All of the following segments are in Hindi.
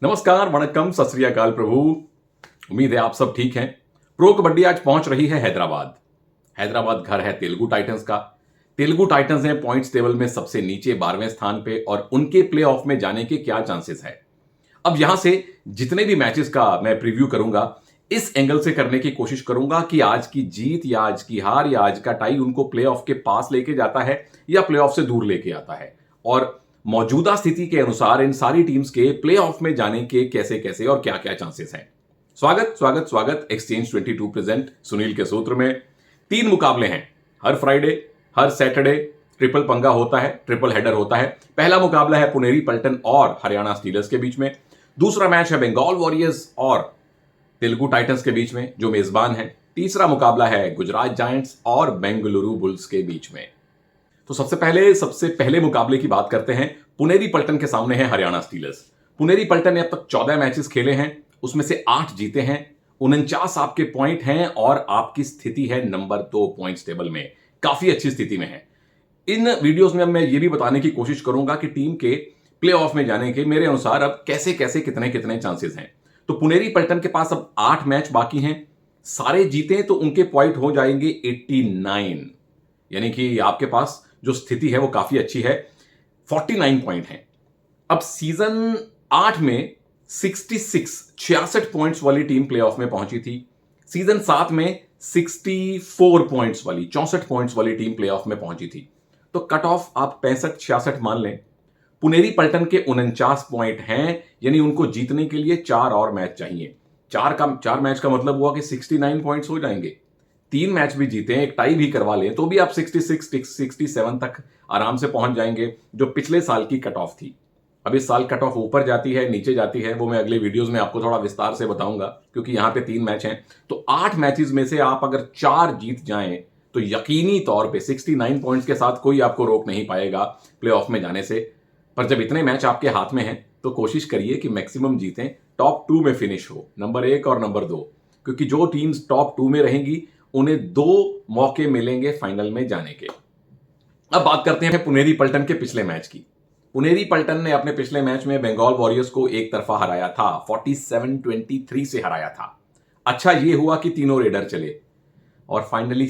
नमस्कार, वणक्कम, सत श्री अकाल प्रभु। उम्मीद है आप सब ठीक हैं। प्रो कबड्डी आज पहुंच रही है हैदराबाद। हैदराबाद घर है तेलुगु टाइटंस का। तेलुगु टाइटंस हैं पॉइंट्स टेबल में सबसे नीचे 12वें स्थान पे और उनके प्लेऑफ में जाने के क्या चांसेस है। अब यहां से जितने भी मैचेस का मैं प्रीव्यू करूंगा इस एंगल से करने की कोशिश करूंगा कि आज की जीत या आज की हार या आज का टाई उनको प्लेऑफ के पास लेके जाता है या प्लेऑफ से दूर लेके आता है, और मौजूदा स्थिति के अनुसार इन सारी टीम्स के प्लेऑफ में जाने के कैसे कैसे और क्या क्या चांसेस हैं। स्वागत स्वागत स्वागत एक्सचेंज 22 प्रेजेंट सुनील के सूत्र में। 3 मुकाबले हैं हर फ्राइडे, हर सैटरडे ट्रिपल पंगा होता है, ट्रिपल हेडर होता है। पहला मुकाबला है पुनेरी पल्टन और हरियाणा स्टीलर्स के बीच में। दूसरा मैच है बंगाल वॉरियर्स और तेलुगु टाइटंस के बीच में जो मेजबान है। तीसरा मुकाबला है गुजरात जायंट्स और बेंगलुरु बुल्स के बीच में। तो सबसे पहले मुकाबले की बात करते हैं। पुनेरी पल्टन के सामने है हरियाणा स्टीलर्स। पुनेरी पल्टन ने अब तक 14 मैचेस खेले हैं, उसमें से 8 जीते हैं। 49 आपके पॉइंट हैं और आपकी स्थिति है नंबर 2 पॉइंट्स टेबल में। काफी अच्छी स्थिति में है। इन वीडियोस में मैं ये भी बताने की कोशिश करूंगा कि टीम के प्लेऑफ में जाने के मेरे अनुसार अब कैसे कैसे कितने कितने चांसेस हैं। तो पुनेरी पल्टन के पास अब 8 मैच बाकी हैं। सारे जीते तो उनके पॉइंट हो जाएंगे 89, यानी कि आपके पास जो स्थिति है वो काफी अच्छी है। 49 पॉइंट हैं। अब सीजन 8 में 66 पॉइंट्स वाली टीम प्लेऑफ में पहुंची थी। सीजन 7 में 64 पॉइंट्स वाली 64 पॉइंट्स वाली टीम प्लेऑफ में पहुंची थी। तो कट ऑफ आप 65-66 मान लें। पुनेरी पल्टन के 49 पॉइंट हैं, यानी उनको जीतने के लिए 4 और मैच चाहिए। 4 मैच का मतलब हुआ कि 69 पॉइंट्स हो जाएंगे। 3 मैच भी जीते, एक टाई भी करवा लें तो भी आप 66-67 तक आराम से पहुंच जाएंगे, जो पिछले साल की कट ऑफ थी। अब इस साल कट ऑफ ऊपर जाती है नीचे जाती है, वो मैं अगले वीडियोस में आपको थोड़ा विस्तार से बताऊंगा, क्योंकि यहां पे 3 मैच हैं। तो 8 मैचेस में से आप अगर 4 जीत जाएं तो यकीनी तौर पे 69 पॉइंट्स के साथ कोई आपको रोक नहीं पाएगा प्लेऑफ में जाने से। पर जब इतने मैच आपके हाथ में हैं तो कोशिश करिए कि मैक्सिमम जीतें, टॉप 2 में फिनिश हो, नंबर 1 और नंबर 2, क्योंकि जो टीम्स टॉप 2 में रहेंगी उन्हें 2 मौके मिलेंगे फाइनल में जाने के। अब बात करते हैं पुनेरी पल्टन के पिछले मैच की। पुनेरी पल्टन ने अपने पिछले मैच में बंगाल वॉरियर्स को एक तरफा हराया था, 47-23 से हराया था। अच्छा ये हुआ कि तीनों रेडर चले और फाइनली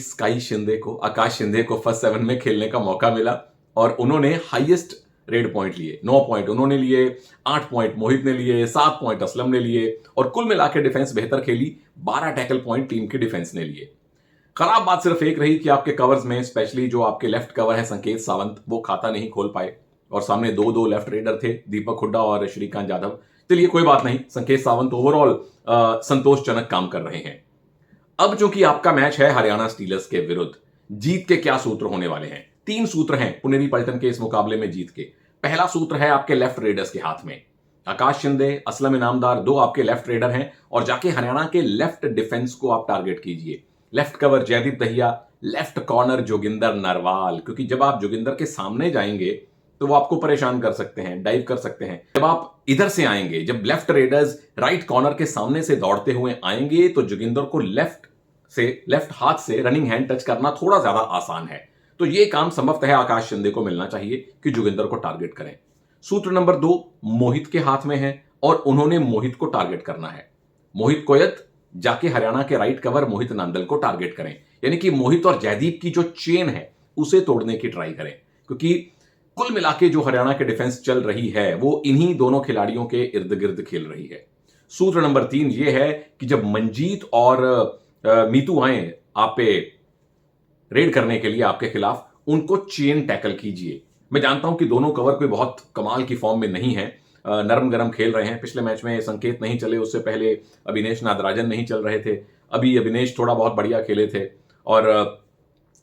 आकाश शिंदे को फर्स्ट 7 में खेलने का मौका मिला और उन्होंने हाईएस्ट रेड पॉइंट लिए। 9 पॉइंट उन्होंने लिए, 8 पॉइंट मोहित ने लिए, 7 पॉइंट असलम ने लिए और कुल मिलाकर डिफेंस बेहतर खेली। 12 टैकल पॉइंट टीम की डिफेंस ने लिए। खराब बात सिर्फ एक रही कि आपके कवर्स में स्पेशली जो आपके लेफ्ट कवर है संकेत सावंत, वो खाता नहीं खोल पाए और सामने 2 लेफ्ट रेडर थे, दीपक हुड्डा और श्रीकांत यादव। चलिए कोई बात नहीं, संकेत सावंत ओवरऑल संतोषजनक काम कर रहे हैं। अब चूंकि आपका मैच है हरियाणा स्टीलर्स के विरुद्ध, जीत के क्या सूत्र होने वाले हैं? 3 सूत्र हैं पुनेरी पल्टन के इस मुकाबले में जीत के। पहला सूत्र है आपके लेफ्ट रेडर्स के हाथ में। आकाश शिंदे, असलम इनामदार 2 आपके लेफ्ट रेडर हैं और जाके हरियाणा के लेफ्ट डिफेंस को आप टारगेट कीजिए। Left cover Jaideep Dahiya, left corner Joginder Narwal, क्योंकि जब आप जोगिंदर के सामने जाएंगे तो वो आपको परेशान कर सकते हैं, डाइव कर सकते हैं। जब आप इधर से आएंगे, जब लेफ्ट रेडर्स राइट कॉर्नर के सामने से दौड़ते हुए आएंगे तो जोगिंदर को लेफ्ट हाथ से रनिंग हैंड टच करना थोड़ा ज्यादा आसान है। तो ये काम संभवतः आकाश शिंदे को मिलना चाहिए कि जोगिंदर को टारगेट करें। सूत्र नंबर 2 मोहित के हाथ में है और उन्होंने मोहित को टारगेट करना है। मोहित कोयत जाके हरियाणा के राइट कवर मोहित नांदल को टारगेट करें, यानी कि मोहित और जयदीप की जो चेन है उसे तोड़ने की ट्राई करें, क्योंकि कुल मिलाके जो हरियाणा के डिफेंस चल रही है वो इन्हीं दोनों खिलाड़ियों के इर्द गिर्द खेल रही है। सूत्र नंबर 3 ये है कि जब मंजीत और मीतू आए आप पे रेड करने के लिए आपके खिलाफ, उनको चेन टैकल कीजिए। मैं जानता हूं कि दोनों कवर कोई बहुत कमाल की फॉर्म में नहीं है, नरम गरम खेल रहे हैं। पिछले मैच में संकेत नहीं चले, उससे पहले अभिनेश नादराजन नहीं चल रहे थे, अभी अभिनेश थोड़ा बहुत बढ़िया खेले थे। और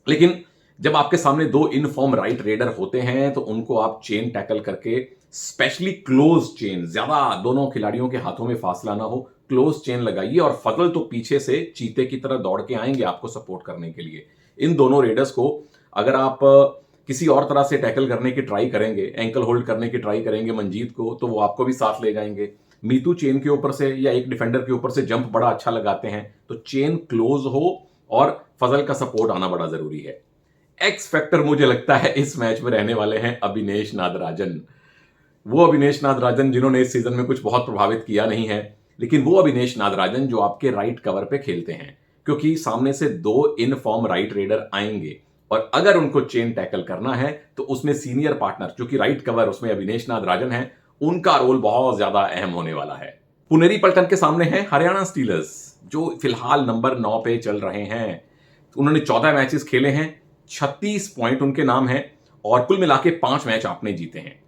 लेकिन जब आपके सामने 2 इन फॉर्म राइट रेडर होते हैं तो उनको आप चेन टैकल करके, स्पेशली क्लोज चेन, ज्यादा दोनों खिलाड़ियों के हाथों में फासला ना हो, क्लोज चेन लगाइए। और फजल तो पीछे से चीते की तरह दौड़ के आएंगे आपको सपोर्ट करने के लिए। इन दोनों रेडर्स को अगर आप किसी और तरह से टैकल करने की ट्राई करेंगे, एंकल होल्ड करने की ट्राई करेंगे मंजीत को, तो वो आपको भी साथ ले जाएंगे। मीतू चेन के ऊपर से या एक डिफेंडर के ऊपर से जंप बड़ा अच्छा लगाते हैं, तो चेन क्लोज हो और फजल का सपोर्ट आना बड़ा जरूरी है। एक्स फैक्टर मुझे लगता है इस मैच में रहने वाले हैं अभिनेश नादराजन। वो अविनेश नागराजन जिन्होंने इस सीजन में कुछ बहुत प्रभावित किया नहीं है, लेकिन वो अविनेश नागराजन जो आपके राइट कवर पे खेलते हैं, क्योंकि सामने से 2 इन फॉर्म राइट रेडर आएंगे और अगर उनको चेन टैकल करना है तो उसमें सीनियर पार्टनर जो कि राइट कवर उसमें अविनेश नागराजन है, उनका रोल बहुत ज्यादा अहम होने वाला है। पुनेरी पलटन के सामने है हरियाणा स्टीलर्स जो फिलहाल नंबर 9 पे चल रहे हैं। उन्होंने 14 मैचेस खेले हैं, 36 पॉइंट उनके नाम है और कुल मिला के 5 मैच आपने जीते हैं।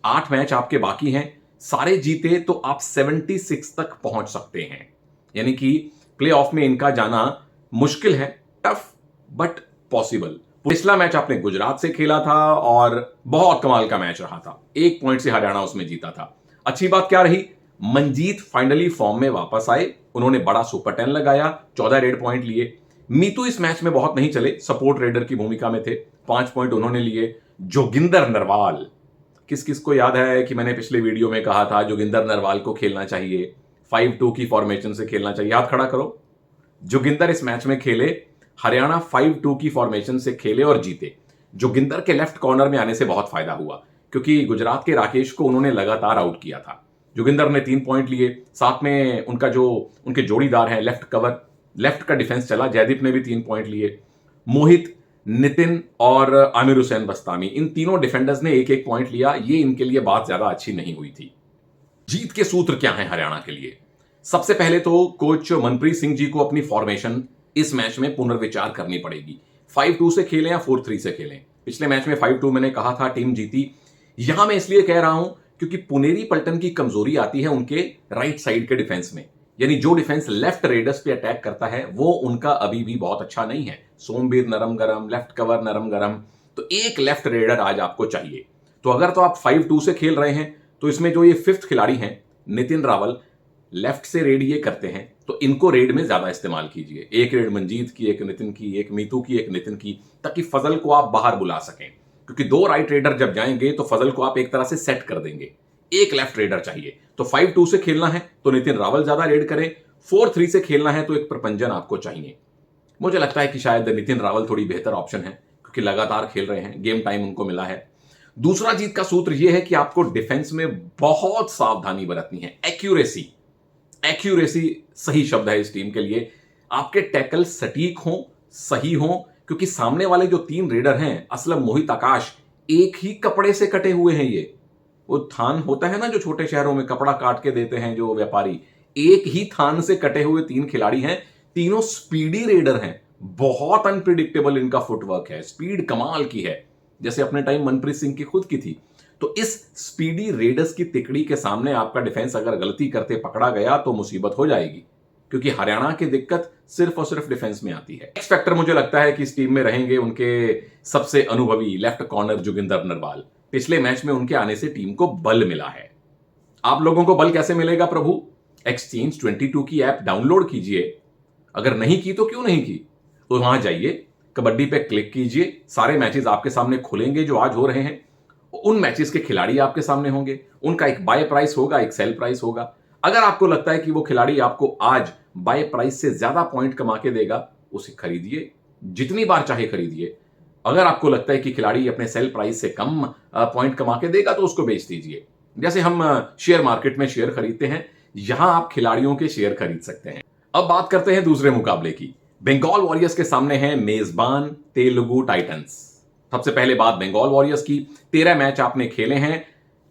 8 मैच आपके बाकी हैं, सारे जीते तो आप 76 तक पहुंच सकते हैं, यानी कि प्लेऑफ में इनका जाना मुश्किल है, टफ बट पॉसिबल। पिछला मैच आपने गुजरात से खेला था और बहुत कमाल का मैच रहा था, 1 पॉइंट से हरियाणा उसमें जीता था। अच्छी बात क्या रही, मंजीत फाइनली फॉर्म में वापस आए, उन्होंने बड़ा सुपर 10 लगाया, 14 रेड पॉइंट लिए। मीतू इस मैच में बहुत नहीं चले, सपोर्ट रेडर की भूमिका में थे, 5 पॉइंट उन्होंने लिए। जोगिंदर नरवाल, किस किस को याद है कि मैंने पिछले वीडियो में कहा था जोगिंदर नरवाल को खेलना चाहिए, 5-2 की फॉर्मेशन से खेलना चाहिए, हाथ खड़ा करो। जोगिंदर इस मैच में खेले, हरियाणा 5-2 की फॉर्मेशन से खेले और जीते। जोगिंदर के लेफ्ट कॉर्नर में आने से बहुत फायदा हुआ क्योंकि गुजरात के राकेश को उन्होंने लगातार आउट किया था। जोगिंदर ने 3 पॉइंट लिए, साथ में उनका जो उनके जोड़ीदार हैं लेफ्ट कवर, लेफ्ट का डिफेंस चला, जयदीप ने भी 3 पॉइंट लिए। मोहित, नितिन और आमिर हुसैन बस्तामी, इन तीनों डिफेंडर्स ने 1-1 पॉइंट लिया। ये इनके लिए बात ज्यादा अच्छी नहीं हुई थी। जीत के सूत्र क्या हैं हरियाणा के लिए? सबसे पहले तो कोच मनप्रीत सिंह जी को अपनी फॉर्मेशन इस मैच में पुनर्विचार करनी पड़ेगी। 5-2 से खेलें या 4-3 से खेलें। पिछले मैच में 5-2 मैंने कहा था, टीम जीती। यहां मैं इसलिए कह रहा हूं क्योंकि पुनेरी पलटन की कमजोरी आती है उनके राइट साइड के डिफेंस में, यानी जो डिफेंस लेफ्ट रेडर्स पे अटैक करता है वो उनका अभी भी बहुत अच्छा नहीं है। सोमवीर नरम गरम, लेफ्ट कवर नरम गरम, तो एक लेफ्ट रेडर आज आपको चाहिए। तो अगर तो आप 5-2 से खेल रहे हैं तो इसमें जो ये 5th खिलाड़ी हैं नितिन रावल, लेफ्ट से रेड ये करते हैं, तो इनको रेड में ज्यादा इस्तेमाल कीजिए। एक रेड मंजीत की, एक नितिन की, एक मीतू की, एक नितिन की, ताकि फजल को आप बाहर बुला सकें, क्योंकि 2 राइट रेडर जब जाएंगे तो फजल को आप एक तरह से सेट कर देंगे। एक लेफ्ट रेडर चाहिए, तो 5-2 से खेलना है तो नितिन रावल ज्यादा रेड करें, 4-3 से खेलना है तो एक प्रपंजन आपको चाहिए। मुझे लगता है कि शायद नितिन रावल थोड़ी बेहतर ऑप्शन है क्योंकि लगातार खेल रहे हैं, गेम टाइम उनको मिला है। दूसरा जीत का सूत्र यह है कि आपको डिफेंस में बहुत सावधानी बरतनी है। एक्यूरेसी, एक्यूरेसी सही शब्द है इस टीम के लिए। आपके टैकल सटीक हों, सही हों, क्योंकि सामने वाले जो 3 रेडर हैं, असलम, मोहित, आकाश, एक ही कपड़े से कटे हुए हैं। ये वो थान होता है ना जो छोटे शहरों में कपड़ा काट के देते हैं जो व्यापारी, एक ही थान से कटे हुए 3 खिलाड़ी हैं। तीनों स्पीडी रेडर हैं, बहुत अनप्रिडिक्टेबल इनका फुटवर्क है, स्पीड कमाल की है, जैसे अपने टाइम मनप्रीत सिंह की खुद की थी। तो इस स्पीडी रेडर्स की तिकड़ी के सामने आपका डिफेंस अगर गलती करते पकड़ा गया तो मुसीबत हो जाएगी, क्योंकि हरियाणा की दिक्कत सिर्फ और सिर्फ डिफेंस में आती है। एक्स फैक्टर मुझे लगता है कि इस टीम में रहेंगे उनके सबसे अनुभवी लेफ्ट कॉर्नर जोगिंदर नरवाल। पिछले मैच में उनके आने से टीम को बल मिला है। आप लोगों को बल कैसे मिलेगा प्रभु? एक्सचेंज 22 की ऐप डाउनलोड कीजिए, अगर नहीं की तो क्यों नहीं की, तो वहां जाइए, कबड्डी पे क्लिक कीजिए, सारे मैचेस आपके सामने खुलेंगे जो आज हो रहे हैं। उन मैचेस के खिलाड़ी आपके सामने होंगे, उनका एक बाय प्राइस होगा, एक सेल प्राइस होगा। अगर आपको लगता है कि वो खिलाड़ी आपको आज बाय प्राइस से ज्यादा पॉइंट कमा के देगा, उसे खरीदिए, जितनी बार चाहे खरीदिए। अगर आपको लगता है कि खिलाड़ी अपने सेल प्राइस से कम पॉइंट कमा के देगा तो उसको बेच दीजिए। जैसे हम शेयर मार्केट में शेयर खरीदते हैं, यहां आप खिलाड़ियों के शेयर खरीद सकते हैं। अब बात करते हैं दूसरे मुकाबले की। बंगाल वॉरियर्स के सामने है मेजबान तेलुगु टाइटंस। सबसे पहले बात बंगाल वॉरियर्स की, 13 मैच आपने खेले हैं,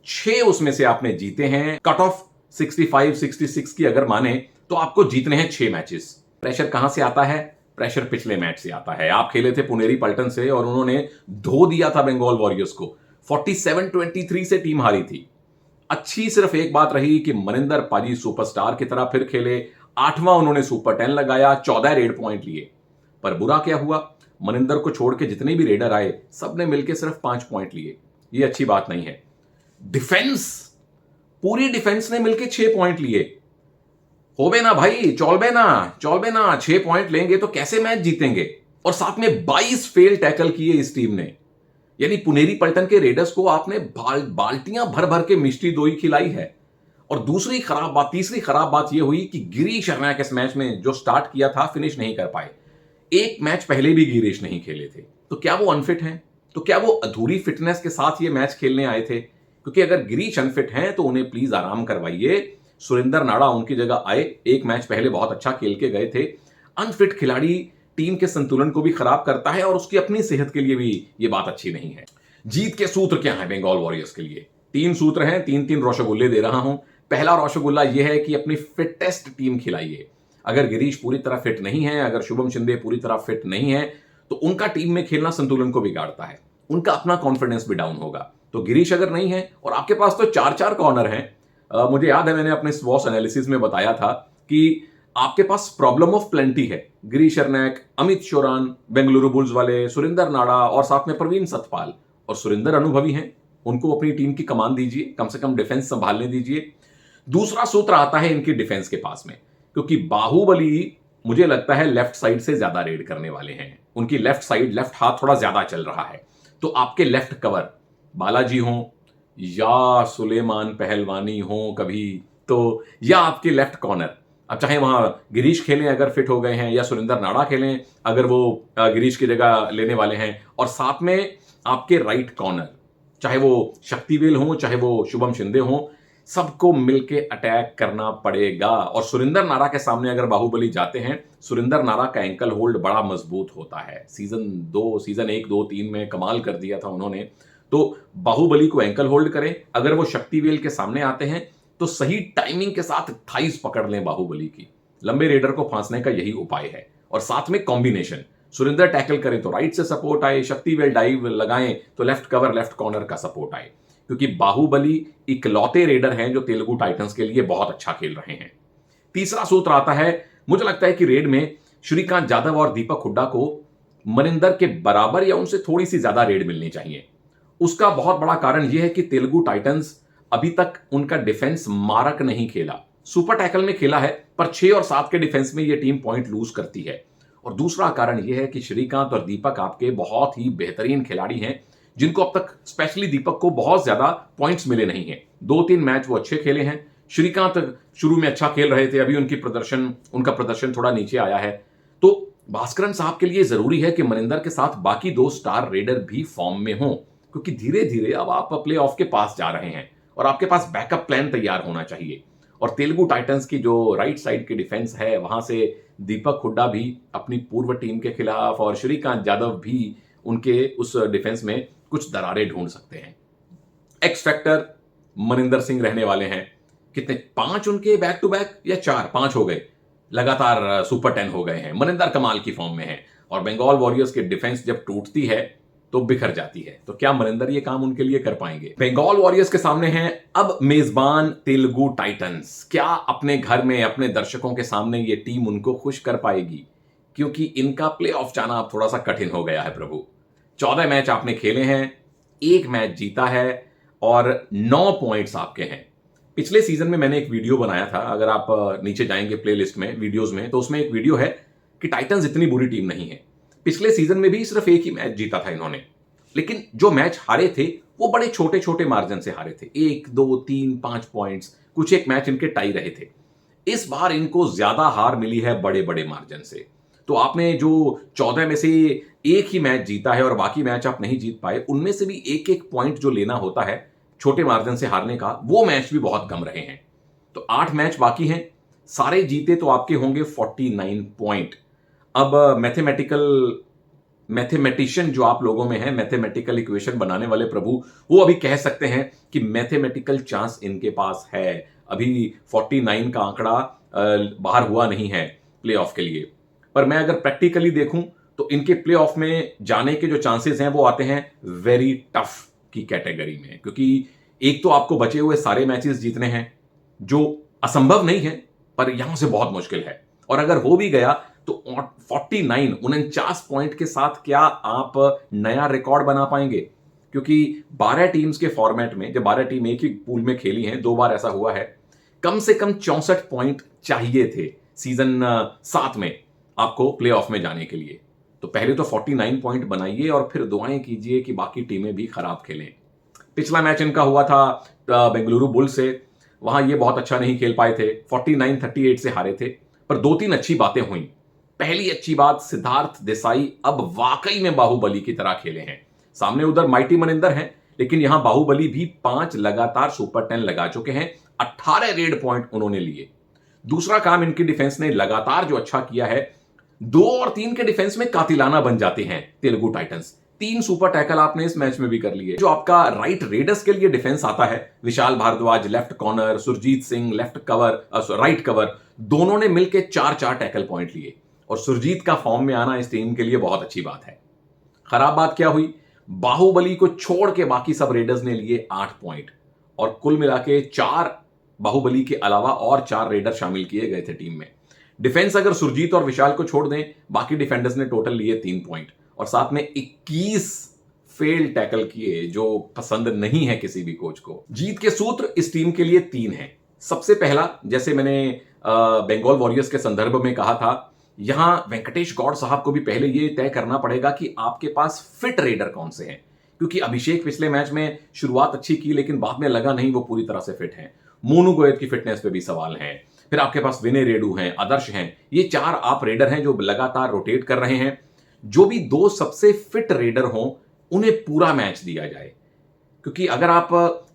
6 उसमें से आपने जीते हैं। कट ऑफ 65-66 की अगर माने तो आपको जीतने हैं 6 मैचेस। प्रेशर कहां से आता है? प्रेशर पिछले मैच से आता है। आप खेले थे पुनेरी पलटन से और उन्होंने धो दिया था बंगाल वॉरियर्स को, 47-23 से टीम हारी थी। अच्छी सिर्फ एक बात रही कि मनिंदर पाजी सुपरस्टार की तरह फिर खेले, 8वां उन्होंने सुपर 10 लगाया, 14 रेड पॉइंट लिए। पर बुरा क्या हुआ, मनिंदर को छोड़ के जितने भी रेडर आए सबने मिलकर सिर्फ 5 पॉइंट लिए। ये अच्छी बात नहीं है। डिफेंस, पूरी डिफेंस ने मिलकर 6 पॉइंट लिए। होबे ना भाई, चौलबे ना, 6 पॉइंट लेंगे तो कैसे मैच जीतेंगे? और साथ में 22 फेल टैकल किए इस टीम ने, यानी पुनेरी पलटन के रेडर्स को आपने बाल्टियां भर भर के मिष्टी दोई खिलाई है। और तीसरी खराब बात यह हुई कि गिरीश शर्मा के इस मैच में जो स्टार्ट किया था फिनिश नहीं कर पाए। एक मैच पहले भी गिरीश नहीं खेले थे, तो क्या वो अनफिट हैं? तो क्या वो अधूरी फिटनेस के साथ ये मैच खेलने आए थे? क्योंकि अगर गिरीश अनफिट हैं तो उन्हें प्लीज आराम करवाइए। सुरेंद्र नाड़ा उनकी जगह आए, एक मैच पहले बहुत अच्छा खेल के गए थे। अनफिट खिलाड़ी टीम के संतुलन को भी खराब करता है और उसकी अपनी सेहत के लिए भी ये बात अच्छी नहीं है। जीत के सूत्र क्या है बंगाल वॉरियर्स के लिए? 3 सूत्र हैं, 3-3 रसगुल्ले दे रहा हूं। पहला रसगुल्ला यह है कि अपनी फिटेस्ट टीम खिलाइए। अगर गिरीश पूरी तरह फिट नहीं है, अगर शुभम शिंदे पूरी तरह फिट नहीं है, तो उनका टीम में खेलना संतुलन को बिगाड़ता है, उनका अपना कॉन्फिडेंस भी डाउन होगा। तो गिरीश अगर नहीं है और आपके पास तो 4-4 कॉर्नर हैं, मुझे याद है मैंने अपने स्वॉस एनालिसिस में बताया था कि आपके पास प्रॉब्लम ऑफ प्लेंटी है। गिरीश अर्नैक, अमित शोरान, बेंगलुरु बुल्स वाले, सुरेंद्र नाड़ा और साथ में प्रवीण सतपाल। और सुरेंद्र अनुभवी हैं, उनको अपनी टीम की कमान दीजिए, कम से कम डिफेंस संभालने दीजिए। दूसरा सूत्र आता है इनकी डिफेंस के पास में, क्योंकि बाहुबली मुझे लगता है लेफ्ट साइड से ज्यादा रेड करने वाले हैं। उनकी लेफ्ट साइड, लेफ्ट हाथ थोड़ा ज्यादा चल रहा है। तो आपके लेफ्ट कवर बालाजी हो या सुलेमान पहलवानी हो कभी, तो या आपके लेफ्ट कॉर्नर, अब चाहे वहां गिरीश खेलें अगर फिट हो गए हैं, या सुरेंद्र नाड़ा खेलें अगर वो गिरीश की जगह लेने वाले हैं, और साथ में आपके राइट कॉर्नर, चाहे वो शक्तिवेल हो चाहे वो शुभम शिंदे हो, सबको मिलके अटैक करना पड़ेगा। और सुरेंद्र नाड़ा के सामने अगर बाहुबली जाते हैं, सुरेंद्र नाड़ा का एंकल होल्ड बड़ा मजबूत होता है। सीजन 1, 2, 3 में कमाल कर दिया था उन्होंने। तो बाहुबली को एंकल होल्ड करें। अगर वो शक्तिवेल के सामने आते हैं तो सही टाइमिंग के साथ थाइस पकड़ लें बाहुबली की। लंबे रेडर को फांसने का यही उपाय है। और साथ में कॉम्बिनेशन, सुरेंद्र टैकल करें तो राइट से सपोर्ट आए, शक्तिवेल डाइव लगाएं तो लेफ्ट कवर, लेफ्ट कॉर्नर का सपोर्ट आए, क्योंकि बाहुबली इकलौते रेडर हैं जो तेलुगु टाइटंस के लिए बहुत अच्छा खेल रहे हैं। तीसरा सूत्र आता है, मुझे लगता है कि रेड में श्रीकांत जाधव और दीपक हुड्डा को मनिंदर के बराबर या उनसे थोड़ी सी ज्यादा रेड मिलनी चाहिए। उसका बहुत बड़ा कारण यह है कि तेलुगु टाइटंस अभी तक उनका डिफेंस मारक नहीं खेला। सुपर टैकल में खेला है, पर 6 और 7 के डिफेंस में यह टीम पॉइंट लूज करती है। और दूसरा कारण यह है कि श्रीकांत और दीपक आपके बहुत ही बेहतरीन खिलाड़ी हैं, जिनको अब तक स्पेशली दीपक को बहुत ज्यादा पॉइंट्स मिले नहीं हैं। 2-3 मैच वो अच्छे खेले हैं। श्रीकांत शुरू में अच्छा खेल रहे थे, अभी उनका प्रदर्शन थोड़ा नीचे आया है। तो भास्करन साहब के लिए जरूरी है कि मनिंदर के साथ बाकी 2 स्टार रेडर भी फॉर्म में हों, क्योंकि धीरे धीरे अब आप प्ले ऑफ के पास जा रहे हैं और आपके पास बैकअप प्लान तैयार होना चाहिए। और तेलुगु टाइटंस की जो राइट साइड की डिफेंस है, वहां से दीपक हुड्डा भी अपनी पूर्व टीम के खिलाफ और श्रीकांत जाधव भी उनके उस डिफेंस में कुछ दरारें ढूंढ सकते हैं। एक्स फैक्टर मनिंदर सिंह रहने वाले हैं। कितने, 5 उनके बैक टू बैक या 4-5 हो गए, लगातार सुपर 10 हो गए हैं। मनिंदर कमाल की फॉर्म में है। और बंगाल वॉरियर्स की डिफेंस जब टूटती है तो बिखर जाती है। तो क्या मनिंदर ये काम उनके लिए कर पाएंगे? बंगाल वॉरियर्स के सामने हैं अब मेजबान तेलुगु टाइटंस। क्या अपने घर में अपने दर्शकों के सामने ये टीम उनको खुश कर पाएगी? क्योंकि इनका प्ले ऑफ जाना अब थोड़ा सा कठिन हो गया है प्रभु। 14 मैच आपने खेले हैं, 1 मैच जीता है और 9 पॉइंट्स आपके हैं। पिछले सीजन में मैंने एक वीडियो बनाया था, अगर आप नीचे जाएंगे प्लेलिस्ट में, वीडियोस में, तो उसमें एक वीडियो है कि टाइटंस इतनी बुरी टीम नहीं है। पिछले सीजन में भी सिर्फ 1 ही मैच जीता था इन्होंने, लेकिन जो मैच हारे थे वो बड़े छोटे छोटे मार्जिन से हारे थे, 1, 2, 3, 5 पॉइंट्स, कुछ एक मैच इनके टाई रहे थे। इस बार इनको ज्यादा हार मिली है बड़े बड़े मार्जिन से। तो आपने जो 14 में से 1 ही मैच जीता है और बाकी मैच आप नहीं जीत पाए, उनमें से भी 1-1 पॉइंट जो लेना होता है छोटे मार्जिन से हारने का, वो मैच भी बहुत कम रहे हैं। तो 8 मैच बाकी हैं, सारे जीते तो आपके होंगे 49 पॉइंट। अब मैथमेटिशियन जो आप लोगों में है, मैथमेटिकल इक्वेशन बनाने वाले प्रभु, वो अभी कह सकते हैं कि मैथमेटिकल चांस इनके पास है। अभी 49 का आंकड़ा बाहर हुआ नहीं है प्लेऑफ के लिए, पर मैं अगर प्रैक्टिकली देखूं तो इनके प्लेऑफ में जाने के जो चांसेस हैं वो आते हैं वेरी टफ की कैटेगरी में। क्योंकि एक तो आपको बचे हुए सारे मैचेस जीतने हैं, जो असंभव नहीं है पर यहां से बहुत मुश्किल है। और अगर हो भी गया तो 49 पॉइंट के साथ क्या आप नया रिकॉर्ड बना पाएंगे? क्योंकि 12 टीम्स के फॉर्मेट में, जब 12 टीम एक ही पूल में खेली हैं, 2 बार ऐसा हुआ है, कम से कम 64 पॉइंट चाहिए थे सीजन 7 में आपको प्लेऑफ में जाने के लिए। तो पहले तो 49 पॉइंट बनाइए और फिर दुआएं कीजिए कि बाकी टीमें भी खराब खेलें। पिछला मैच इनका हुआ था बेंगलुरु बुल्स से, वहां ये बहुत अच्छा नहीं खेल पाए थे, 49-38 से हारे थे। पर 2-3 अच्छी बातें हुई। पहली अच्छी बात, सिद्धार्थ देसाई अब वाकई में बाहुबली की तरह खेले हैं। सामने उधर माइटी मनिंदर हैं, लेकिन यहां बाहुबली भी 5 लगातार सुपर 10 लगा चुके हैं, 18 रेड पॉइंट उन्होंने लिए। दूसरा काम इनकी डिफेंस ने लगातार जो अच्छा किया है, 2 और 3 के डिफेंस में कातिलाना बन जाते हैं तेलुगु टाइटंस। 3 सुपर टैकल आपने इस मैच में भी कर लिए। जो आपका राइट रेडर्स के लिए डिफेंस आता है, Vishal Bhardwaj left corner, Surjit Singh left cover, right cover, दोनों ने मिलकर 4-4 टैकल पॉइंट लिए। और सुरजीत का फॉर्म में आना इस टीम के लिए बहुत अच्छी बात है। खराब बात क्या हुई, बाहुबली को छोड़ के बाकी सब रेडर्स ने लिए 8 पॉइंट, और कुल मिला के 4 बाहुबली के अलावा और 4 रेडर शामिल किए गए थे टीम में। डिफेंस अगर सुरजीत और विशाल को छोड़ दें, बाकी डिफेंडर्स ने टोटल लिए 3 पॉइंट और साथ में 21 फेल टैकल किए, जो पसंद नहीं है किसी भी कोच को। जीत के सूत्र इस टीम के लिए 3 हैं। सबसे पहला, जैसे मैंने बंगाल वॉरियर्स के संदर्भ में कहा था, यहां वेंकटेश गौड़ साहब को भी पहले यह तय करना पड़ेगा कि आपके पास फिट रेडर कौन से हैं, क्योंकि अभिषेक पिछले मैच में शुरुआत अच्छी की लेकिन बाद में लगा नहीं वो पूरी तरह से फिट हैं। मोनू गोयत की फिटनेस पे भी सवाल हैं। फिर आपके पास विनय रेडू हैं, आदर्श हैं, ये 4 आप रेडर हैं जो लगातार रोटेट कर रहे हैं। जो भी 2 सबसे फिट रेडर हों उन्हें पूरा मैच दिया जाए, क्योंकि अगर आप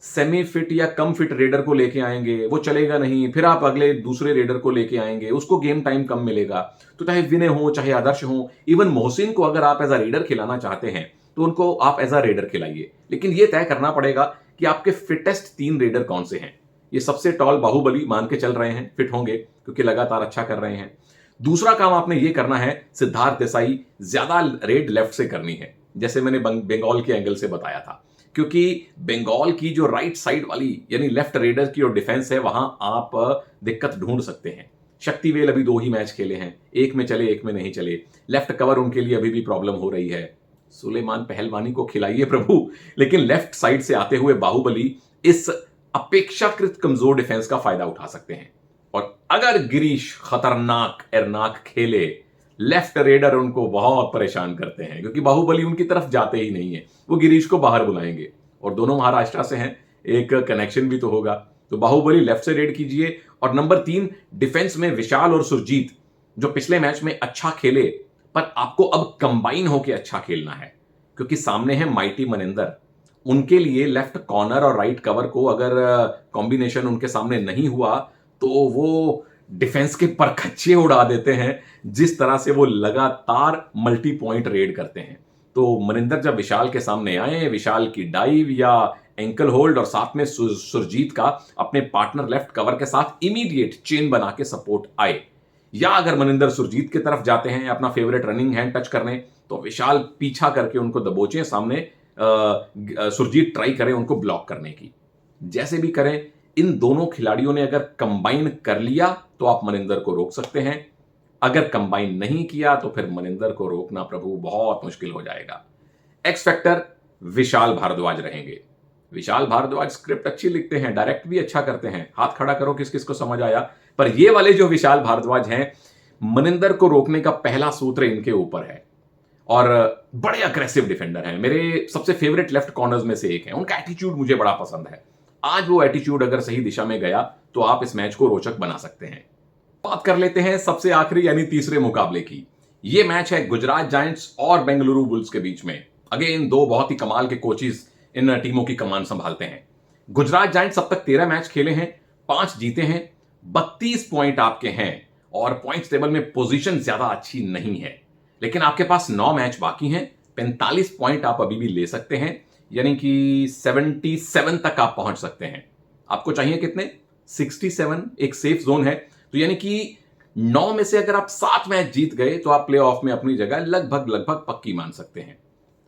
सेमी फिट या कम फिट रेडर को लेके आएंगे वो चलेगा नहीं। फिर आप अगले दूसरे रेडर को लेके आएंगे, उसको गेम टाइम कम मिलेगा। तो चाहे विनय हो चाहे आदर्श हो, इवन मोहसिन को अगर आप एज अ रेडर खिलाना चाहते हैं तो उनको आप एज अ रेडर खिलाइए, लेकिन यह तय करना पड़ेगा कि आपके फिटेस्ट 3 रेडर कौन से हैं। ये सबसे टॉल बाहुबली मान के चल रहे हैं, फिट होंगे क्योंकि लगातार अच्छा कर रहे हैं। दूसरा काम आपने ये करना है, सिद्धार्थ देसाई ज्यादा रेड लेफ्ट से करनी है, जैसे मैंने बंगाल के एंगल से बताया था, क्योंकि बंगाल की जो राइट साइड वाली यानी लेफ्ट रेडर की जो डिफेंस है, वहां आप दिक्कत ढूंढ सकते हैं। शक्तिवेल अभी 2 ही मैच खेले हैं, एक में चले एक में नहीं चले। लेफ्ट कवर उनके लिए अभी भी प्रॉब्लम हो रही है। सुलेमान पहलवानी को खिलाइए प्रभु, लेकिन लेफ्ट साइड से आते हुए बाहुबली इस अपेक्षाकृत कमजोर डिफेंस का फायदा उठा सकते हैं। और अगर गिरीश खतरनाक एरनाक खेले, लेफ्ट रेडर उनको बहुत परेशान करते हैं, क्योंकि बाहुबली उनकी तरफ जाते ही नहीं है। वो गिरीश को बाहर बुलाएंगे, और दोनों महाराष्ट्र से हैं, एक कनेक्शन भी तो होगा। तो बाहुबली लेफ्ट से रेड कीजिए। और नंबर 3, डिफेंस में विशाल और सुरजीत, जो पिछले मैच में अच्छा खेले, पर आपको अब कंबाइन होकर अच्छा खेलना है, क्योंकि सामने है माइटी मनिंदर। उनके लिए लेफ्ट कॉर्नर और राइट कवर को अगर कॉम्बिनेशन उनके सामने नहीं हुआ तो वो डिफेंस के परखच्चे उड़ा देते हैं, जिस तरह से वो लगातार मल्टी पॉइंट रेड करते हैं। तो मनिंदर जब विशाल के सामने आए, विशाल की डाइव या एंकल होल्ड और साथ में सुरजीत का अपने पार्टनर लेफ्ट कवर के साथ इमीडिएट चेन बना के सपोर्ट आए, या अगर मनिंदर सुरजीत की तरफ जाते हैं अपना फेवरेट रनिंग हैंड टच करने, तो विशाल पीछा करके उनको दबोचे, सामने सुरजीत ट्राई करें उनको ब्लॉक करने की। जैसे भी करें, इन दोनों खिलाड़ियों ने अगर कंबाइन कर लिया तो आप मनिंदर को रोक सकते हैं। अगर कंबाइन नहीं किया तो फिर मनिंदर को रोकना प्रभु बहुत मुश्किल हो जाएगा। एक्स फैक्टर विशाल भारद्वाज रहेंगे। विशाल भारद्वाज स्क्रिप्ट अच्छी लिखते हैं, डायरेक्ट भी अच्छा करते हैं, हाथ खड़ा करो किस किस को समझ आया। पर ये वाले जो विशाल भारद्वाज हैं, मनिंदर को रोकने का पहला सूत्र इनके ऊपर है, और बड़े अग्रेसिव डिफेंडर हैं। मेरे सबसे फेवरेट लेफ्ट कॉर्नर्स में से एक हैं। उनका एटीट्यूड मुझे बड़ा पसंद है। आज वो एटीट्यूड अगर सही दिशा में गया तो आप इस मैच को रोचक बना सकते हैं। बात कर लेते हैं सबसे आखिरी यानी तीसरे मुकाबले की। ये मैच है गुजरात जायंट्स और बेंगलुरु बुल्स के बीच में। अगेन 2 बहुत ही कमाल के कोचेस इन टीमों की कमान संभालते हैं। गुजरात जायंट्स अब तक 13 मैच खेले हैं, 5 जीते हैं, 32 पॉइंट आपके हैं, और पॉइंट्स टेबल में पोजीशन ज्यादा अच्छी नहीं है। लेकिन आपके पास 9 मैच बाकी हैं, 45 पॉइंट आप अभी भी ले सकते हैं, यानी कि 77 तक आप पहुंच सकते हैं। आपको चाहिए कितने? 67, एक सेफ जोन है। तो यानी कि 9 में से अगर आप 7 मैच जीत गए तो आप प्लेऑफ में अपनी जगह लगभग पक्की मान सकते हैं।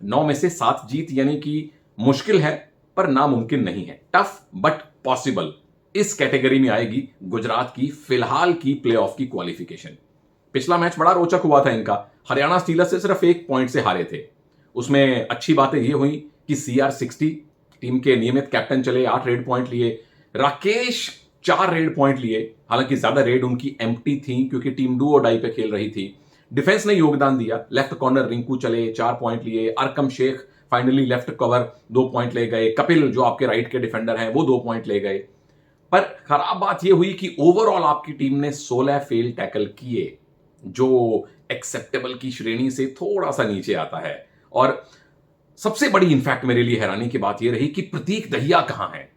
9 में से 7 जीत यानी कि मुश्किल है पर नामुमकिन नहीं है। टफ बट पॉसिबल, इस कैटेगरी में आएगी गुजरात की फिलहाल की प्लेऑफ की क्वालिफिकेशन। पिछला मैच बड़ा रोचक हुआ था इनका, हरियाणा स्टीलर्स से सिर्फ 1 पॉइंट से हारे थे। उसमें अच्छी बातें ये हुई कि CR60 टीम के नियमित कैप्टन चले, 8 रेड पॉइंट लिए। राकेश 4 रेड पॉइंट लिए, हालांकि ज्यादा रेड उनकी एम्प्टी थी क्योंकि टीम डू और डाई पे खेल रही थी। डिफेंस ने योगदान दिया, लेफ्ट कॉर्नर रिंकू चले, 4 पॉइंट लिए। Arkam Shaikh finally left cover 2 point ले गए। कपिल जो आपके राइट के डिफेंडर हैं वो 2 पॉइंट ले गए। पर खराब बात यह हुई कि ओवरऑल आपकी टीम ने 16 फेल टैकल किए, जो एक्सेप्टेबल की श्रेणी से थोड़ा सा नीचे आता है। और सबसे बड़ी इनफैक्ट मेरे लिए हैरानी की बात यह रही कि प्रतीक दहिया कहां है।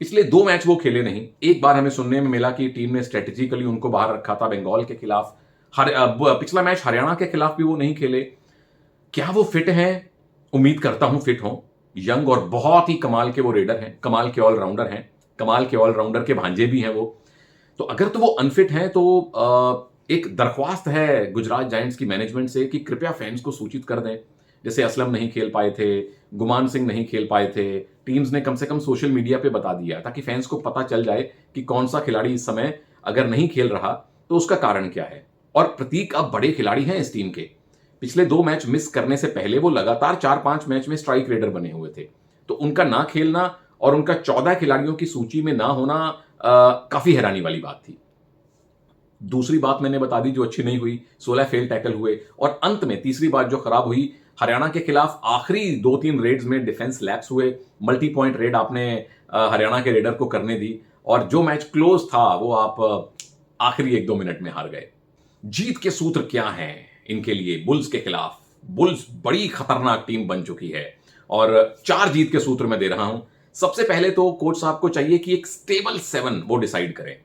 पिछले 2 मैच वो खेले नहीं। एक बार हमें सुनने में मिला कि टीम ने स्ट्रेटेजिकली उनको बाहर रखा था बंगाल के खिलाफ। पिछला मैच हरियाणा के खिलाफ भी वो नहीं खेले। क्या वो फिट हैं? उम्मीद करता हूं फिट हों। यंग और बहुत ही कमाल के वो रेडर हैं, कमाल के ऑलराउंडर हैं, कमाल के ऑलराउंडर के भांजे भी हैं वो। तो अगर तो वो अनफिट हैं तो एक दरख्वास्त है गुजरात जायंट्स की मैनेजमेंट से कि कृपया फैंस को सूचित कर दें। जैसे असलम नहीं खेल पाए थे, गुमान सिंह नहीं खेल पाए थे, टीम्स ने कम से कम सोशल मीडिया पे बता दिया ताकि फैंस को पता चल जाए कि कौन सा खिलाड़ी इस समय अगर नहीं खेल रहा तो उसका कारण क्या है। और प्रतीक अब बड़े खिलाड़ी हैं इस टीम के। पिछले 2 मैच मिस करने से पहले वो लगातार 4-5 मैच में स्ट्राइक रेडर बने हुए थे। तो उनका ना खेलना और उनका 14 खिलाड़ियों की सूची में ना होना काफी हैरानी वाली बात थी। दूसरी बात मैंने बता दी जो अच्छी नहीं हुई, 16 फेल टैकल हुए। और अंत में तीसरी बात जो खराब हुई, हरियाणा के खिलाफ आखिरी 2-3 रेड्स में डिफेंस लैप्स हुए। मल्टी पॉइंट रेड आपने हरियाणा के रेडर को करने दी और जो मैच क्लोज था वो आप आखिरी 1-2 मिनट में हार गए। जीत के सूत्र क्या हैं इनके लिए बुल्स के खिलाफ? बुल्स बड़ी खतरनाक टीम बन चुकी है और 4 जीत के सूत्र मैं दे रहा हूं। सबसे पहले तो कोच साहब को चाहिए कि एक स्टेबल 7 वो डिसाइड करें।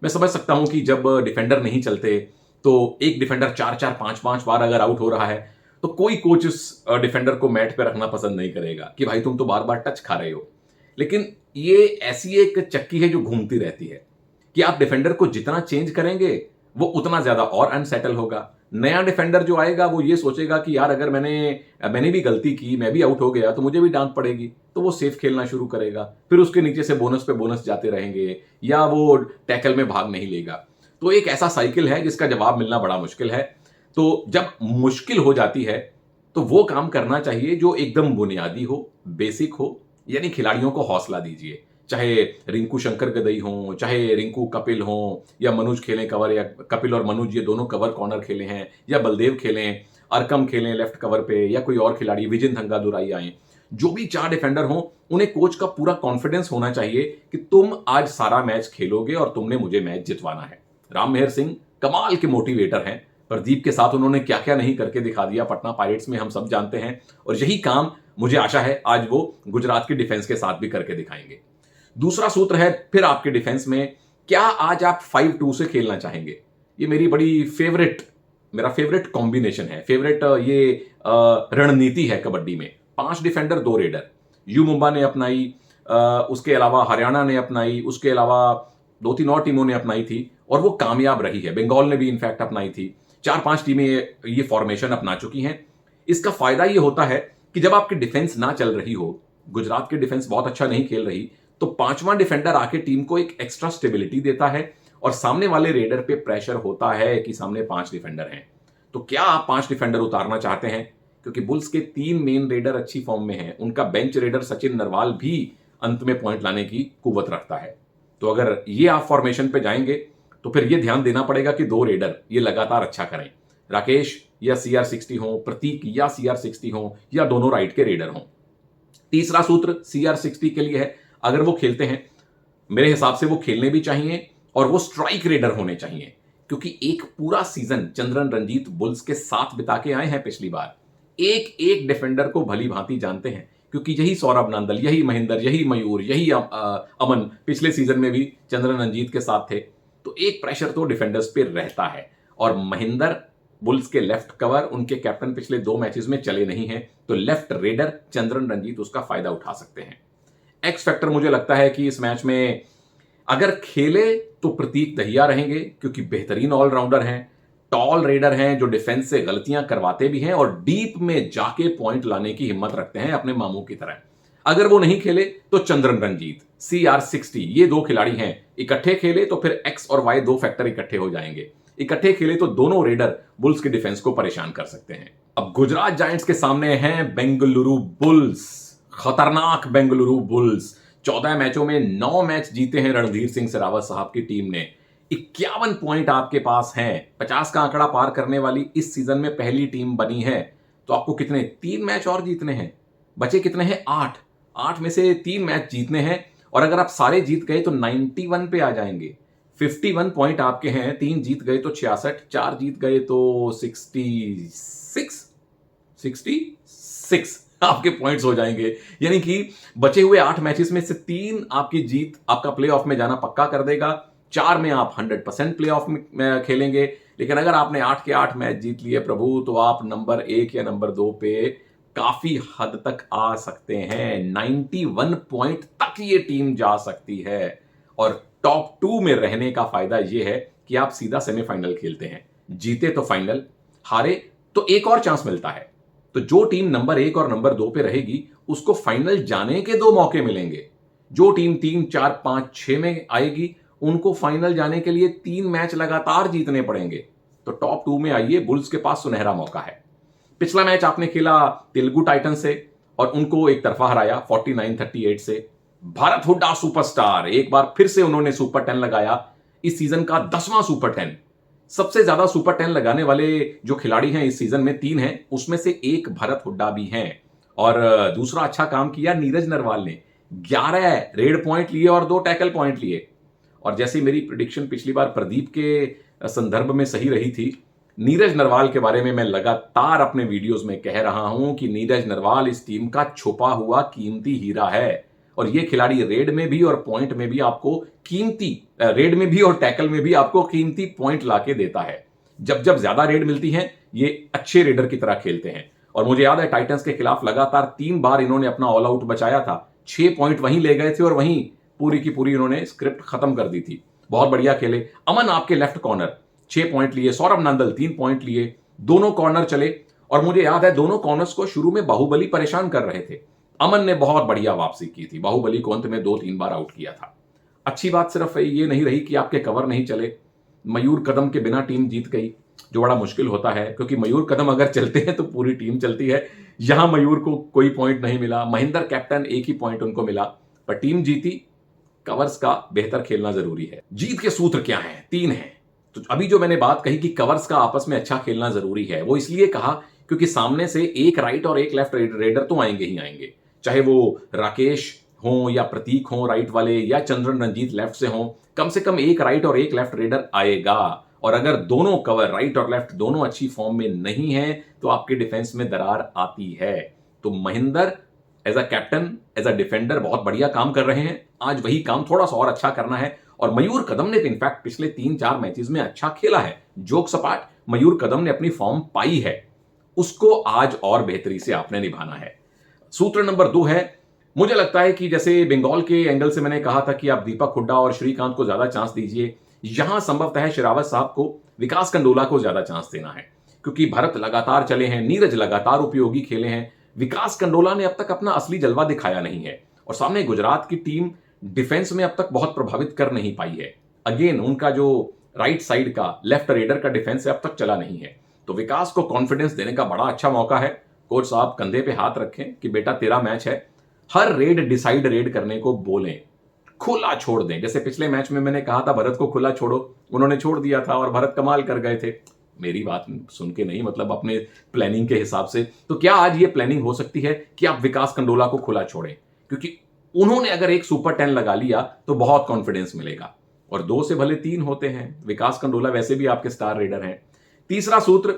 मैं समझ सकता हूं कि जब डिफेंडर नहीं चलते तो एक डिफेंडर 4-4, 5-5 बार अगर आउट हो रहा है तो कोई कोच उस डिफेंडर को मैट पे रखना पसंद नहीं करेगा कि भाई तुम तो बार बार टच खा रहे हो। लेकिन ये ऐसी एक चक्की है जो घूमती रहती है कि आप डिफेंडर को जितना चेंज करेंगे वो उतना ज्यादा और अनसेटल होगा। नया डिफेंडर जो आएगा वो ये सोचेगा कि यार अगर मैंने भी गलती की, मैं भी आउट हो गया तो मुझे भी डांट पड़ेगी, तो वो सेफ खेलना शुरू करेगा। फिर उसके नीचे से बोनस पे बोनस जाते रहेंगे या वो टैकल में भाग नहीं लेगा। तो एक ऐसा साइकिल है जिसका जवाब मिलना बड़ा मुश्किल है। तो जब मुश्किल हो जाती है तो वो काम करना चाहिए जो एकदम बुनियादी हो, बेसिक हो, यानी खिलाड़ियों को हौसला दीजिए। चाहे रिंकू शंकर गदई हो, चाहे रिंकू कपिल हो, या मनोज खेलें कवर, या कपिल और मनोज ये दोनों कवर कॉर्नर खेले हैं, या बलदेव खेलें, अरकम खेलें लेफ्ट कवर पे, या कोई और खिलाड़ी विजिन थंगादुराई आए। जो भी 4 डिफेंडर हो उन्हें कोच का पूरा कॉन्फिडेंस होना चाहिए कि तुम आज सारा मैच खेलोगे और तुमने मुझे मैच जितवाना है। राम मेहर सिंह कमाल के मोटिवेटर हैं। प्रदीप के साथ उन्होंने क्या क्या नहीं करके दिखा दिया पटना पायरेट्स में, हम सब जानते हैं। और यही काम मुझे आशा है आज वो गुजरात की डिफेंस के साथ भी करके दिखाएंगे। दूसरा सूत्र है फिर आपके डिफेंस में, क्या आज आप 5-2 से खेलना चाहेंगे? ये मेरा फेवरेट कॉम्बिनेशन है, फेवरेट ये रणनीति है कबड्डी में। 5 डिफेंडर 2 रेडर यू मुंबा ने अपनाई, उसके अलावा हरियाणा ने अपनाई, उसके अलावा 2-3 और टीमों ने अपनाई थी और वो कामयाब रही है। बंगाल ने भी इनफैक्ट अपनाई थी। 4-5 टीमें ये फॉर्मेशन अपना चुकी हैं। इसका फायदा ये होता है कि जब आपकी डिफेंस ना चल रही हो, गुजरात की डिफेंस बहुत अच्छा नहीं खेल रही, तो 5वां डिफेंडर आके टीम को एक एक्स्ट्रा स्टेबिलिटी देता है और सामने वाले रेडर पे प्रेशर होता है कि सामने 5 डिफेंडर हैं। तो क्या आप 5 डिफेंडर उतारना चाहते हैं? क्योंकि बुल्स के 3 मेन रेडर अच्छी फॉर्म में हैं। उनका बेंच रेडर सचिन नरवाल भी अंत में पॉइंट लाने की कुव्वत रखता है। तो अगर ये आप फॉर्मेशन पे जाएंगे तो फिर ये ध्यान देना पड़ेगा कि 2 रेडर ये लगातार अच्छा करें। राकेश या CR60 हो, प्रतीक या CR60 हो, या दोनों राइट के रेडर हों। तीसरा सूत्र CR60 के लिए है, अगर वो खेलते हैं मेरे हिसाब से वो खेलने भी चाहिए और वो स्ट्राइक रेडर होने चाहिए, क्योंकि एक पूरा सीजन चंद्रन रंजीत बुल्स के साथ बिता के आए हैं पिछली बार। एक एक डिफेंडर को भली भांति जानते हैं, क्योंकि यही सौरभ नांदल, यही महेंद्र, यही मयूर, यही अमन पिछले सीजन में भी चंद्रन रंजीत के साथ थे। तो एक प्रेशर तो डिफेंडर्स पे रहता है। और महेंद्र बुल्स के लेफ्ट कवर, उनके कैप्टन पिछले 2 मैचेस में चले नहीं हैं, तो लेफ्ट रेडर चंद्रन रंजीत उसका फायदा उठा सकते हैं। एक्स फैक्टर मुझे लगता है कि इस मैच में अगर खेले तो प्रतीक दहिया रहेंगे, क्योंकि बेहतरीन ऑलराउंडर हैं, टॉल रेडर हैं जो डिफेंस से गलतियां करवाते भी हैं और डीप में जाके पॉइंट लाने की हिम्मत रखते हैं अपने मामू की तरह। अगर वो नहीं खेले तो चंद्रन रंजीत, CR60, ये 2 खिलाड़ी हैं। इकट्ठे खेले तो फिर एक्स और वाई 2 फैक्टर इकट्ठे हो जाएंगे। इकट्ठे खेले तो दोनों रेडर बुल्स की डिफेंस को परेशान कर सकते हैं। अब गुजरात जायंट्स के सामने हैं बेंगलुरु बुल्स, खतरनाक बेंगलुरु बुल्स। 14 मैचों में 9 मैच जीते हैं रणधीर सिंह सिरावत साहब की टीम ने। 51 पॉइंट आपके पास हैं। 50 का आंकड़ा पार करने वाली इस सीजन में पहली टीम बनी है। तो आपको कितने 3 मैच और जीतने हैं। बचे कितने हैं 8 में से 3 मैच जीतने हैं और अगर आप सारे जीत गए तो 91 पे आ जाएंगे। 51 पॉइंट आपके हैं, 3 जीत गए तो 66, 4 जीत गए तो 66 आपके पॉइंट्स हो जाएंगे। यानी कि बचे हुए 8 मैचेस में से 3 आपकी जीत आपका प्लेऑफ में जाना पक्का कर देगा। 4 में आप 100% प्लेऑफ में खेलेंगे। लेकिन अगर आपने 8 के 8 मैच जीत लिए प्रभु, तो आप नंबर 1 या नंबर 2 पे काफी हद तक आ सकते हैं। 91 पॉइंट तक ये टीम जा सकती है। और टॉप 2 में रहने का फायदा यह है कि आप सीधा सेमीफाइनल खेलते हैं। जीते तो फाइनल, हारे तो एक और चांस मिलता है। तो जो टीम नंबर 1 और नंबर 2 पे रहेगी उसको फाइनल जाने के 2 मौके मिलेंगे। जो टीम 3, 4, 5, 6 में आएगी उनको फाइनल जाने के लिए 3 मैच लगातार जीतने पड़ेंगे। तो टॉप 2 में आइए, बुल्स के पास सुनहरा मौका है। पिछला मैच आपने खेला तेलुगु टाइटन से और उनको एक तरफा हराया 49-38 से। भारत हुड्डा सुपरस्टार, एक बार फिर से उन्होंने सुपर 10 लगाया। इस सीजन का 10वां सुपर 10। सबसे ज्यादा सुपर 10 लगाने वाले जो खिलाड़ी हैं इस सीजन में 3 हैं, उसमें से एक भरत हुड्डा भी हैं। और दूसरा अच्छा काम किया नीरज नरवाल ने, 11 रेड पॉइंट लिए और 2 टैकल पॉइंट लिए। और जैसे मेरी प्रिडिक्शन पिछली बार प्रदीप के संदर्भ में सही रही थी, नीरज नरवाल के बारे में मैं लगातार अपने वीडियोस में कह रहा हूं कि नीरज नरवाल इस टीम का छुपा हुआ कीमती हीरा है। और ये खिलाड़ी रेड में भी और पॉइंट में भी आपको कीमती, रेड में भी और टैकल में भी आपको कीमती पॉइंट लाके देता है। जब जब ज्यादा रेड मिलती है ये अच्छे रेडर की तरह खेलते हैं। और मुझे याद है टाइटंस के खिलाफ लगातार 3 बार इन्होंने अपना ऑल आउट बचाया था। 6 पॉइंट वहीं ले गए थे और वहीं पूरी की पूरी इन्होंने स्क्रिप्ट खत्म कर दी थी। बहुत बढ़िया खेले। अमन आपके लेफ्ट कॉर्नर 6 पॉइंट लिए, सौरभ नांदल 3 पॉइंट लिए, दोनों कॉर्नर चले। और मुझे याद है दोनों कॉर्नर्स को शुरू में बाहुबली परेशान कर रहे थे। अमन ने बहुत बढ़िया वापसी की थी, बाहुबली को अंत में 2-3 बार आउट किया था। अच्छी बात सिर्फ ये नहीं रही कि आपके कवर नहीं चले, मयूर कदम के बिना टीम जीत गई, जो बड़ा मुश्किल होता है क्योंकि मयूर कदम अगर चलते हैं तो पूरी टीम चलती है। यहां मयूर को कोई पॉइंट नहीं मिला, महेंद्र कैप्टन 1 ही पॉइंट उनको मिला, पर टीम जीती। कवर्स का बेहतर खेलना जरूरी है। जीत के सूत्र क्या हैं? 3 हैं। तो अभी जो मैंने बात कही कि कवर्स का आपस में अच्छा खेलना जरूरी है, वो इसलिए कहा क्योंकि सामने से एक राइट और एक लेफ्ट रेडर तो आएंगे ही आएंगे। चाहे वो राकेश हो या प्रतीक हो राइट वाले, या चंद्रन रंजीत लेफ्ट से हो, कम से कम एक राइट और एक लेफ्ट रेडर आएगा। और अगर दोनों कवर राइट और लेफ्ट दोनों अच्छी फॉर्म में नहीं है तो आपके डिफेंस में दरार आती है। तो Mahendra as a captain, as a defender बहुत बढ़िया काम कर रहे हैं। आज वही काम थोड़ा सा और अच्छा करना है। और मयूर कदम ने इनफैक्ट पिछले 3-4 मैचेस में अच्छा खेला है। जोक सपाट, मयूर कदम ने अपनी फॉर्म पाई है, उसको आज और बेहतरी से आपने निभाना है। सूत्र नंबर 2 है, मुझे लगता है कि जैसे बंगाल के एंगल से मैंने कहा था कि आप दीपक हुड्डा और श्रीकांत को ज्यादा चांस दीजिए, यहां संभवतः शेरावत साहब को, विकास कंडोला को ज्यादा चांस देना है। क्योंकि भरत लगातार चले हैं, नीरज लगातार उपयोगी खेले हैं, विकास कंडोला ने अब तक अपना असली जलवा दिखाया नहीं है। और सामने गुजरात की टीम डिफेंस में अब तक बहुत प्रभावित कर नहीं पाई है। अगेन उनका जो राइट साइड का लेफ्ट रेडर का डिफेंस है अब तक चला नहीं है। तो विकास को कॉन्फिडेंस देने का बड़ा अच्छा मौका है। कोच साहब कंधे पे हाथ रखें कि बेटा तेरा मैच है, हर रेड डिसाइड रेड करने को बोलें, खुला छोड़ दें। जैसे पिछले मैच में मैंने कहा था भरत को खुला छोड़ो, उन्होंने छोड़ दिया था और भरत कमाल कर गए थे। मेरी बात सुन के नहीं, मतलब अपने प्लानिंग के हिसाब से। तो क्या आज ये प्लानिंग हो सकती है कि आप विकास कंडोला को खुला छोड़ें? क्योंकि उन्होंने अगर एक सुपर 10 लगा लिया तो बहुत कॉन्फिडेंस मिलेगा। और 2 से भले 3 होते हैं, विकास कंडोला वैसे भी आपके स्टार रेडर हैं। तीसरा सूत्र,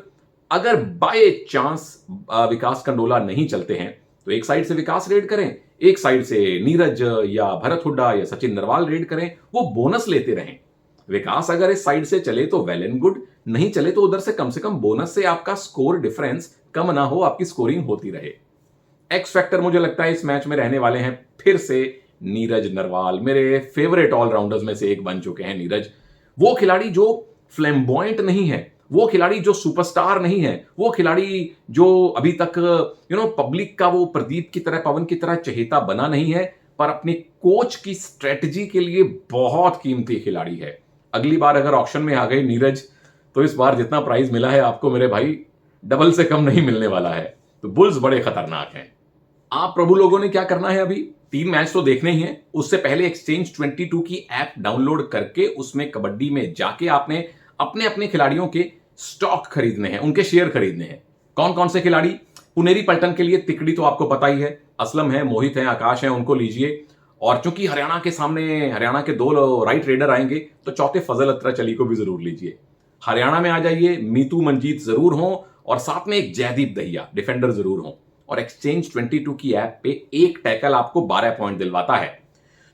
अगर बाय चांस विकास कंडोला नहीं चलते हैं तो एक साइड से विकास रेड करें, एक साइड से नीरज या भरत हुड्डा या सचिन नरवाल रेड करें, वो बोनस लेते रहें। विकास अगर इस साइड से चले तो वेल एंड गुड, नहीं चले तो उधर से कम बोनस से आपका स्कोर डिफरेंस कम ना हो, आपकी स्कोरिंग होती रहे। एक्स फैक्टर मुझे लगता है इस मैच में रहने वाले हैं फिर से नीरज नरवाल। मेरे फेवरेट ऑलराउंडर्स में से एक बन चुके हैं नीरज। वो खिलाड़ी जो फ्लैम्बॉयंट नहीं है, वो खिलाड़ी जो सुपरस्टार नहीं है, वो खिलाड़ी जो अभी तक पब्लिक का वो प्रदीप की तरह, पवन की तरह चहेता बना नहीं है, पर अपने कोच की स्ट्रेटजी के लिए बहुत कीमती खिलाड़ी है। अगली बार अगर ऑक्शन में आ गए नीरज तो इस बार जितना प्राइस मिला है आपको मेरे भाई, डबल से कम नहीं मिलने वाला है। तो बुल्स बड़े खतरनाक हैं। आप प्रभु लोगों ने क्या करना है, अभी 3 मैच तो देखने ही हैं। उससे पहले एक्सचेंज 22 की ऐप डाउनलोड करके उसमें कबड्डी में जाके आपने अपने अपने खिलाड़ियों के स्टॉक खरीदने हैं, उनके शेयर खरीदने हैं। कौन कौन से खिलाड़ी? पुनेरी पलटन के लिए तिकड़ी तो आपको पता ही है, असलम है, मोहित है, आकाश है, उनको लीजिए। और चूंकि हरियाणा के सामने हरियाणा के 2 राइट रेडर आएंगे तो चौथे फजल अत्रा चली को भी जरूर लीजिए। हरियाणा में आ जाइए, मीतू मंजीत जरूर हो और साथ में एक जयदीप दहिया डिफेंडर जरूर हो। और एक्सचेंज 22 की ऐप पे एक टैकल आपको 12 पॉइंट दिलवाता है।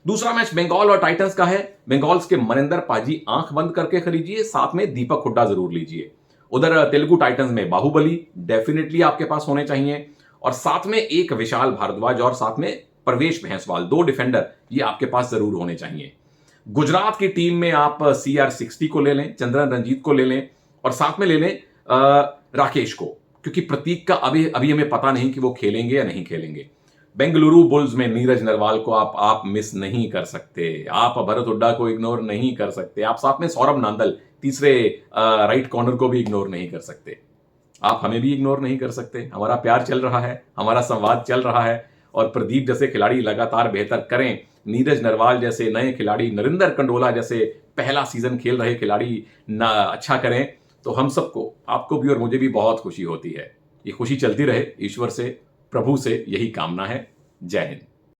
दूसरा मैच बंगाल और टाइटंस का है। बंगाल्स के मनिंदर पाजी आंख बंद करके खरीदिए, साथ में दीपक हुड्डा जरूर लीजिए। उधर तेलुगु टाइटंस में बाहुबली डेफिनेटली आपके पास होने चाहिए, और साथ में एक विशाल भारद्वाज और साथ में प्रवेश भैंसवाल, 2 डिफेंडर ये आपके पास जरूर होने चाहिए। गुजरात की टीम में आप CR60 को ले लें, चंद्रन रंजीत को ले लें, और साथ में ले लें राकेश को, क्योंकि प्रतीक का अभी अभी हमें पता नहीं कि वो खेलेंगे या नहीं खेलेंगे। बेंगलुरु बुल्स में नीरज नरवाल को आप मिस नहीं कर सकते, आप भरत हुड्डा को इग्नोर नहीं कर सकते, आप साथ में सौरभ नांदल तीसरे राइट कॉर्नर को भी इग्नोर नहीं कर सकते, आप हमें भी इग्नोर नहीं कर सकते। हमारा प्यार चल रहा है, हमारा संवाद चल रहा है, और प्रदीप जैसे खिलाड़ी लगातार बेहतर करें, नीरज नरवाल जैसे नए खिलाड़ी, नरिंदर कंडोला जैसे पहला सीजन खेल रहे खिलाड़ी अच्छा करें, तो हम सबको, आपको भी और मुझे भी बहुत खुशी होती है। ये खुशी चलती रहे, ईश्वर से, प्रभु से यही कामना है। जय हिंद।